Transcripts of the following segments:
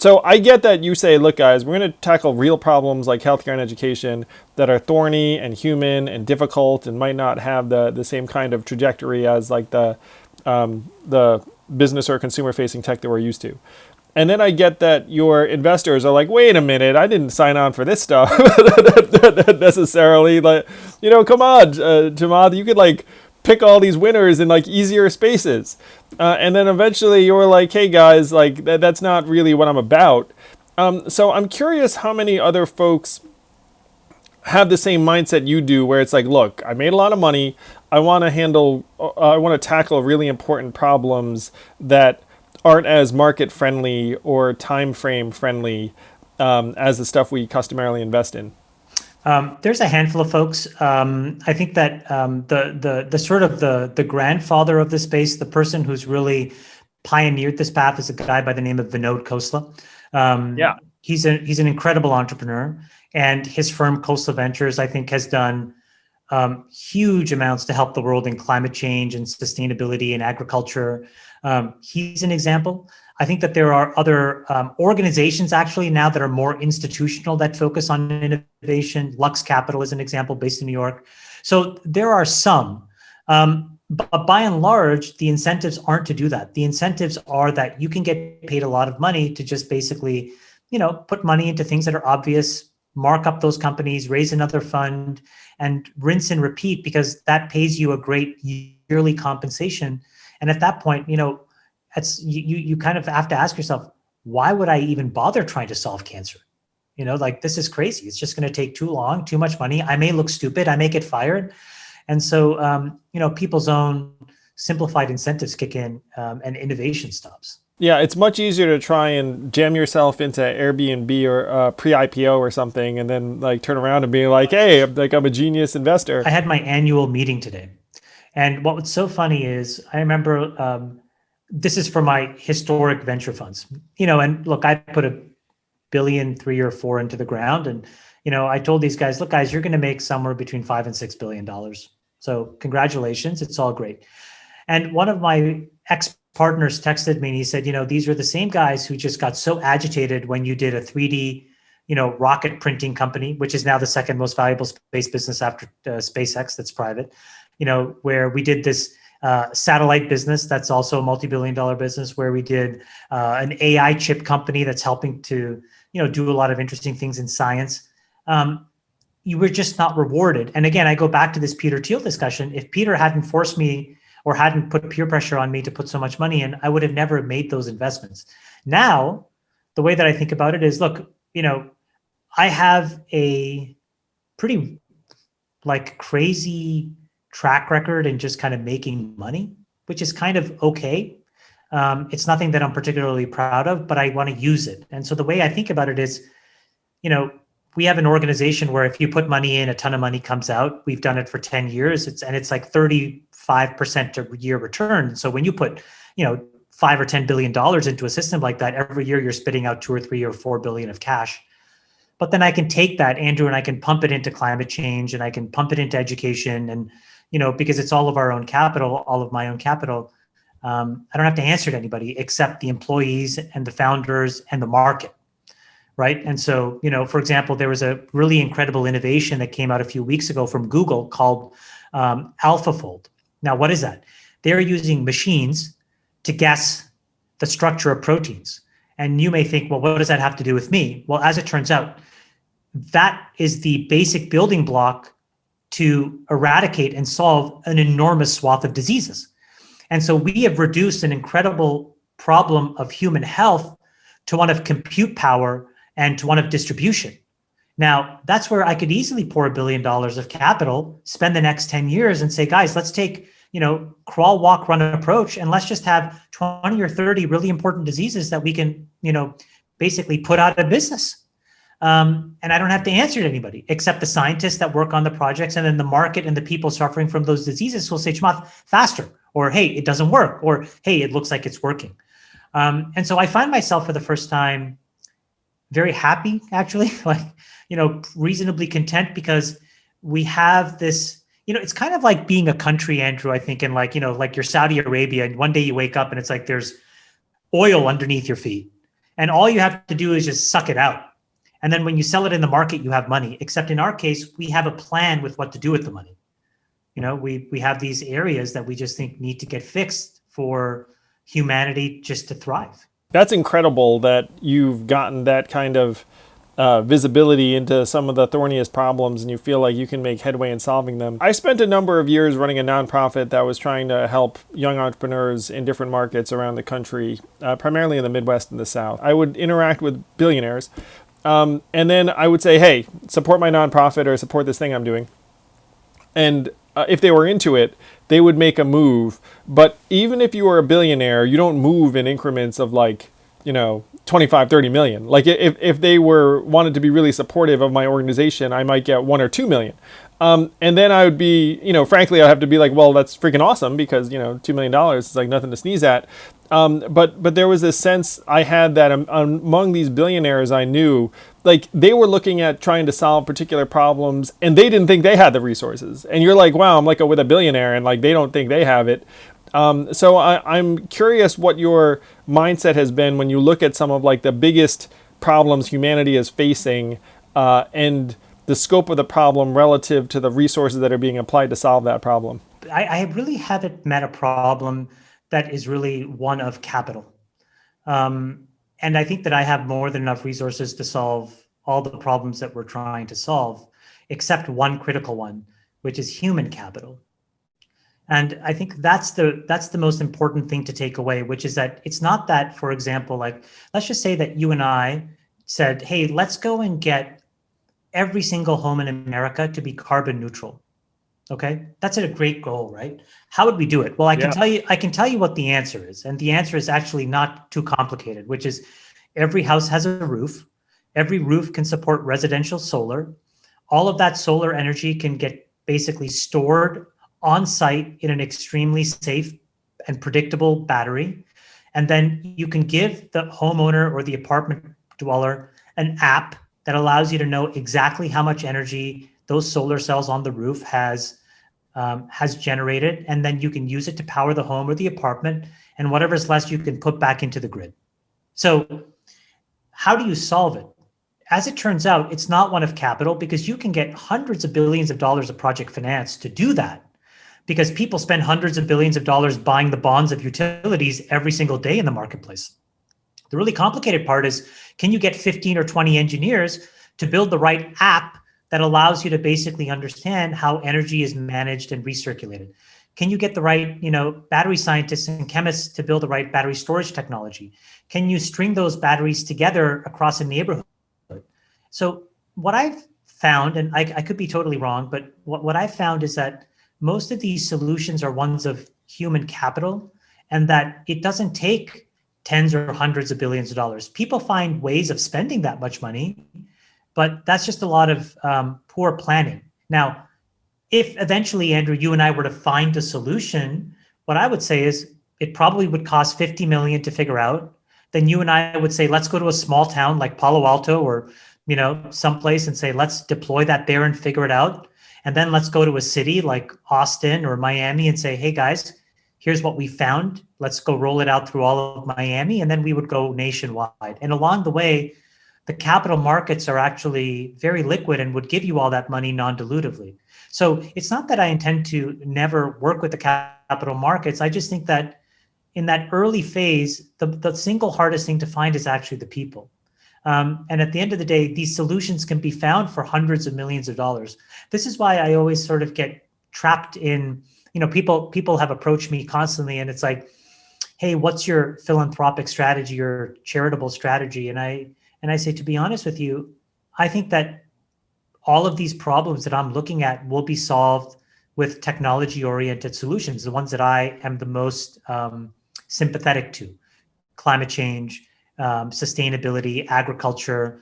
So I get that you say, look, guys, we're going to tackle real problems like healthcare and education that are thorny and human and difficult and might not have the same kind of trajectory as like the business or consumer facing tech that we're used to. And then I get that your investors are like, wait a minute, I didn't sign on for this stuff necessarily. Like, come on, Chamath, you could like pick all these winners in like easier spaces. And then eventually you're like, hey guys, like that's not really what I'm about. So I'm curious how many other folks have the same mindset you do, where it's like, look, I made a lot of money. I want to tackle really important problems that aren't as market friendly or time frame friendly as the stuff we customarily invest in. There's a handful of folks. I think that the sort of the grandfather of the space, the person who's really pioneered this path, is a guy by the name of Vinod Khosla. Yeah. He's an incredible entrepreneur, and his firm Khosla Ventures, I think, has done huge amounts to help the world in climate change and sustainability and agriculture. He's an example. I think that there are other organizations actually now that are more institutional that focus on innovation. Lux Capital is an example based in New York. So there are some, but by and large, the incentives aren't to do that. The incentives are that you can get paid a lot of money to just basically, put money into things that are obvious, mark up those companies, raise another fund, and rinse and repeat, because that pays you a great yearly compensation. And at that point, you kind of have to ask yourself, why would I even bother trying to solve cancer? Like, this is crazy. It's just going to take too long, too much money. I may look stupid. I may get fired. And so, people's own simplified incentives kick in, and innovation stops. Yeah, it's much easier to try and jam yourself into Airbnb or pre-IPO or something, and then like turn around and be like, "Hey, I'm a genius investor." I had my annual meeting today, and what was so funny is I remember this is for my historic venture funds, and look, I put $1 billion, 3 or 4 into the ground, and I told these guys, look, guys, you're going to make somewhere between $5 and $6 billion. So congratulations, it's all great. And one of my ex-partners texted me and he said, these are the same guys who just got so agitated when you did a 3D, rocket printing company, which is now the second most valuable space business after SpaceX, that's private, where we did this satellite business that's also a multi-billion-dollar business, where we did an AI chip company that's helping to, do a lot of interesting things in science. You were just not rewarded. And again, I go back to this Peter Thiel discussion. If Peter hadn't forced me or hadn't put peer pressure on me to put so much money in, I would have never made those investments. Now, the way that I think about it is, look, I have a pretty crazy track record in just kind of making money, which is kind of okay. It's nothing that I'm particularly proud of, but I want to use it. And so the way I think about it is, we have an organization where if you put money in, a ton of money comes out. We've done it for 10 years. It's like 35% a year return. So when you put, $5 or $10 billion into a system like that, every year you're spitting out 2 or 3 or 4 billion of cash. But then I can take that, Andrew, and I can pump it into climate change, and I can pump it into education, and because it's all of our own capital, all of my own capital. I don't have to answer to anybody except the employees and the founders and the market. Right. And so, for example, there was a really incredible innovation that came out a few weeks ago from Google called AlphaFold. Now, what is that? They're using machines to guess the structure of proteins. And you may think, well, what does that have to do with me? Well, as it turns out, that is the basic building block to eradicate and solve an enormous swath of diseases. And so we have reduced an incredible problem of human health to one of compute power and to one of distribution. Now, that's where I could easily pour $1 billion of capital, spend the next 10 years and say, guys, let's take, crawl, walk, run approach, and let's just have 20 or 30 really important diseases that we can, basically put out of business. And I don't have to answer to anybody except the scientists that work on the projects, and then the market and the people suffering from those diseases will say, Chamath, faster, or hey, it doesn't work, or hey, it looks like it's working. And so I find myself for the first time very happy, actually, reasonably content, because we have this, it's kind of like being a country, Andrew, I think, and like you're Saudi Arabia, and one day you wake up and it's like there's oil underneath your feet. And all you have to do is just suck it out. And then when you sell it in the market, you have money. Except in our case, we have a plan with what to do with the money. We have these areas that we just think need to get fixed for humanity just to thrive. That's incredible that you've gotten that kind of visibility into some of the thorniest problems and you feel like you can make headway in solving them. I spent a number of years running a nonprofit that was trying to help young entrepreneurs in different markets around the country, primarily in the Midwest and the South. I would interact with billionaires, and then I would say, hey, support my nonprofit or support this thing I'm doing. And if they were into it, they would make a move. But even if you were a billionaire, you don't move in increments of 25, 30 million. Like if they wanted to be really supportive of my organization, I might get 1 or 2 million. And then I would be, frankly, I'd have to be like, well, that's freaking awesome because, $2 million is like nothing to sneeze at. But there was this sense I had that among these billionaires I knew, like they were looking at trying to solve particular problems and they didn't think they had the resources. And you're like, wow, I'm like with a billionaire and like they don't think they have it. So I'm curious what your mindset has been when you look at some of like the biggest problems humanity is facing and the scope of the problem relative to the resources that are being applied to solve that problem. I really haven't met a problem that is really one of capital. And I think that I have more than enough resources to solve all the problems that we're trying to solve, except one critical one, which is human capital. And I think that's the most important thing to take away, which is that it's not that, for example, like, let's just say that you and I said, hey, let's go and get every single home in America to be carbon neutral. Okay, that's a great goal, right? How would we do it? Well, I can tell you what the answer is. And the answer is actually not too complicated, which is every house has a roof. Every roof can support residential solar. All of that solar energy can get basically stored on site in an extremely safe and predictable battery. And then you can give the homeowner or the apartment dweller an app that allows you to know exactly how much energy those solar cells on the roof has generated. And then you can use it to power the home or the apartment, and whatever's left you can put back into the grid. So how do you solve it? As it turns out, it's not one of capital, because you can get hundreds of billions of dollars of project finance to do that, because people spend hundreds of billions of dollars buying the bonds of utilities every single day in the marketplace. The really complicated part is, can you get 15 or 20 engineers to build the right app that allows you to basically understand how energy is managed and recirculated? Can you get the right, battery scientists and chemists to build the right battery storage technology? Can you string those batteries together across a neighborhood? So what I've found, and I could be totally wrong, but what I've found is that most of these solutions are ones of human capital, and that it doesn't take tens or hundreds of billions of dollars. People find ways of spending that much money, but that's just a lot of poor planning. Now, if eventually, Andrew, you and I were to find a solution, what I would say is it probably would cost 50 million to figure out. Then you and I would say, let's go to a small town like Palo Alto or someplace and say, let's deploy that there and figure it out. And then let's go to a city like Austin or Miami and say, hey guys, here's what we found. Let's go roll it out through all of Miami. And then we would go nationwide. And along the way, the capital markets are actually very liquid and would give you all that money non-dilutively. So it's not that I intend to never work with the capital markets. I just think that in that early phase, the single hardest thing to find is actually the people. And at the end of the day, these solutions can be found for hundreds of millions of dollars. This is why I always sort of get trapped in, people have approached me constantly and it's like, hey, what's your philanthropic strategy or charitable strategy? And I say, to be honest with you, I think that all of these problems that I'm looking at will be solved with technology-oriented solutions, the ones that I am the most sympathetic to: climate change, sustainability, agriculture,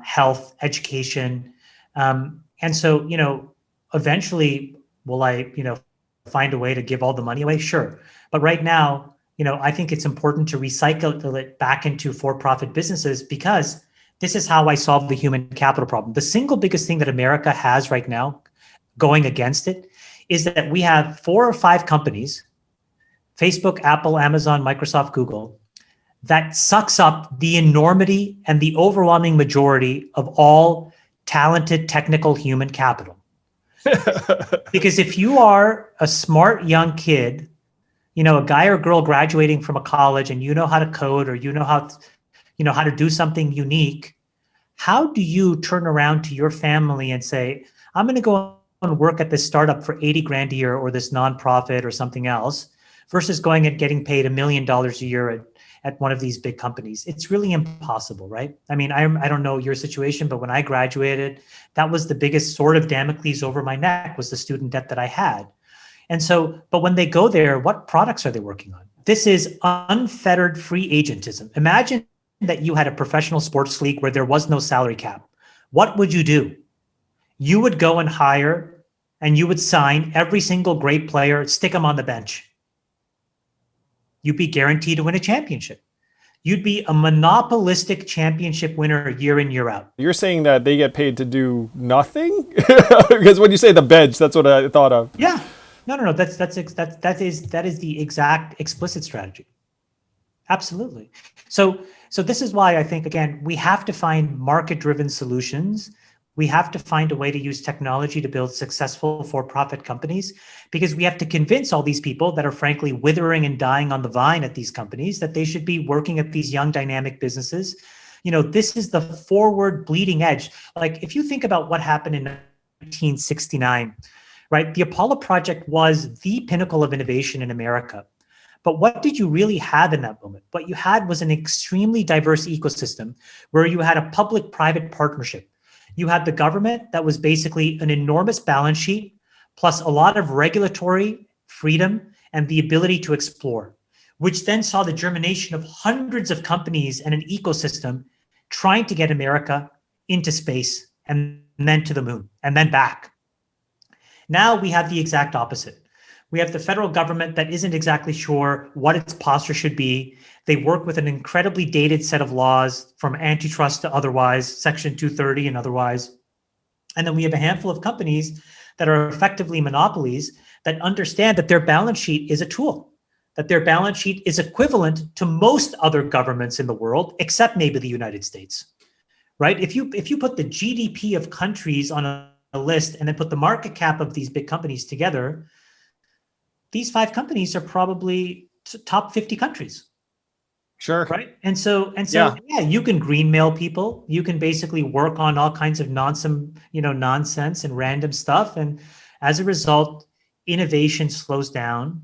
health, education. And so, eventually, will I, find a way to give all the money away? Sure. But right now, I think it's important to recycle it back into for-profit businesses, because this is how I solve the human capital problem. The single biggest thing that America has right now going against it is that we have 4 or 5 companies, Facebook, Apple, Amazon, Microsoft, Google, that sucks up the enormity and the overwhelming majority of all talented technical human capital. Because if you are a smart young kid, a guy or girl graduating from a college, and you know how to code, or how to do something unique, how do you turn around to your family and say, I'm going to go and work at this startup for 80 grand a year, or this nonprofit or something else, versus going and getting paid $1 million a year at one of these big companies? It's really impossible, right? I mean, I don't know your situation, but when I graduated, that was the biggest sword of Damocles over my neck, was the student debt that I had. And so, but when they go there, what products are they working on? This is unfettered free agentism. Imagine that you had a professional sports league where there was no salary cap. What would you do? You would go and hire, and you would sign every single great player, stick them on the bench. You'd be guaranteed to win a championship. You'd be a monopolistic championship winner year in, year out. You're saying that they get paid to do nothing? Because when you say the bench, that's what I thought of. Yeah. No. That is the exact explicit strategy. Absolutely. So this is why I think, again, we have to find market-driven solutions. We have to find a way to use technology to build successful for-profit companies, because we have to convince all these people that are frankly withering and dying on the vine at these companies that they should be working at these young dynamic businesses. This is the forward bleeding edge. Like, if you think about what happened in 1969, right? The Apollo project was the pinnacle of innovation in America. But what did you really have in that moment? What you had was an extremely diverse ecosystem where you had a public-private partnership. You had the government that was basically an enormous balance sheet, plus a lot of regulatory freedom and the ability to explore, which then saw the germination of hundreds of companies and an ecosystem trying to get America into space and then to the moon and then back. Now we have the exact opposite. We have the federal government that isn't exactly sure what its posture should be. They work with an incredibly dated set of laws, from antitrust to otherwise, Section 230 and otherwise. And then we have a handful of companies that are effectively monopolies that understand that their balance sheet is a tool, that their balance sheet is equivalent to most other governments in the world, except maybe the United States, right? If you put the GDP of countries on a list and then put the market cap of these big companies together, these 5 companies are probably top 50 countries. Sure. Right. And so, yeah, you can greenmail people. You can basically work on all kinds of nonsense and random stuff. And as a result, innovation slows down.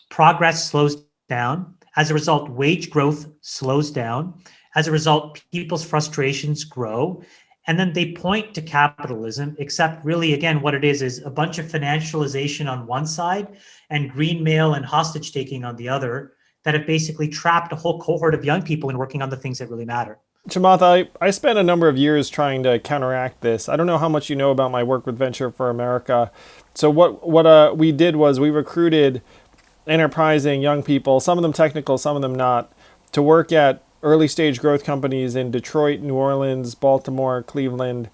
Progress slows down. As a result, wage growth slows down. As a result, people's frustrations grow. And then they point to capitalism, except really, again, what it is a bunch of financialization on one side and greenmail and hostage taking on the other, that have basically trapped a whole cohort of young people in working on the things that really matter. Chamath, I spent a number of years trying to counteract this. I don't know how much you know about my work with Venture for America. So what we did was we recruited enterprising young people, some of them technical, some of them not, to work at early stage growth companies in Detroit, New Orleans, Baltimore, Cleveland,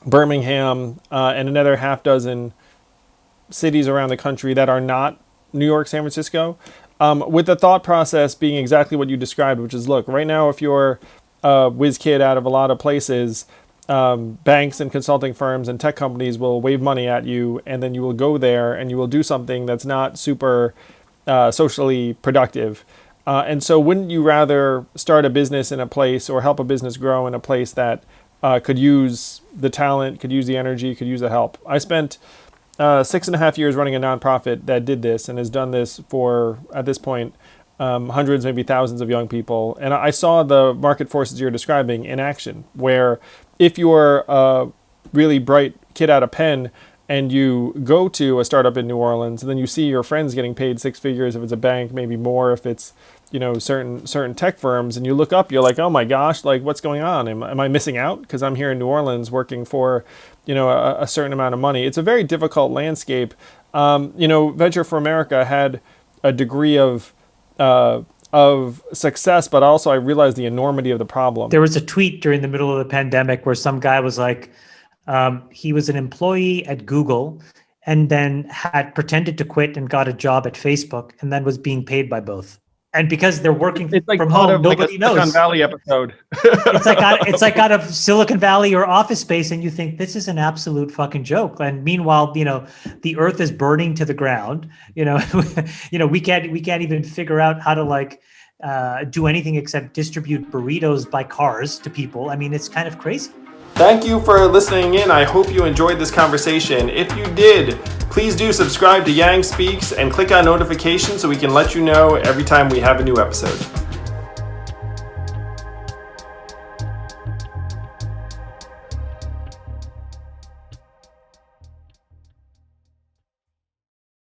Birmingham, and another half dozen cities around the country that are not New York, San Francisco, with the thought process being exactly what you described, which is, look, right now, if you're a whiz kid out of a lot of places, banks and consulting firms and tech companies will wave money at you, and then you will go there and you will do something that's not super socially productive. And so wouldn't you rather start a business in a place, or help a business grow in a place that could use the talent, could use the energy, could use the help? I spent 6.5 years running a nonprofit that did this and has done this for, at this point, hundreds, maybe thousands of young people. And I saw the market forces you're describing in action, where if you're a really bright kid out of Penn and you go to a startup in New Orleans, and then you see your friends getting paid 6 figures if it's a bank, maybe more if it's, certain tech firms, and you look up, you're like, oh my gosh, like, what's going on? Am I missing out because I'm here in New Orleans working for, a certain amount of money? It's a very difficult landscape. Venture for America had a degree of success, but also I realized the enormity of the problem. There was a tweet during the middle of the pandemic where some guy was like, he was an employee at Google, and then had pretended to quit and got a job at Facebook and then was being paid by both. And because they're working It's like from part home, of like a nobody Silicon knows. Valley episode. It's like out of Silicon Valley or Office Space, and you think this is an absolute fucking joke. And meanwhile, the Earth is burning to the ground. We can't even figure out how to like do anything except distribute burritos by cars to people. I mean, it's kind of crazy. Thank you for listening in. I hope you enjoyed this conversation. If you did, please do subscribe to Yang Speaks and click on notifications so we can let you know every time we have a new episode.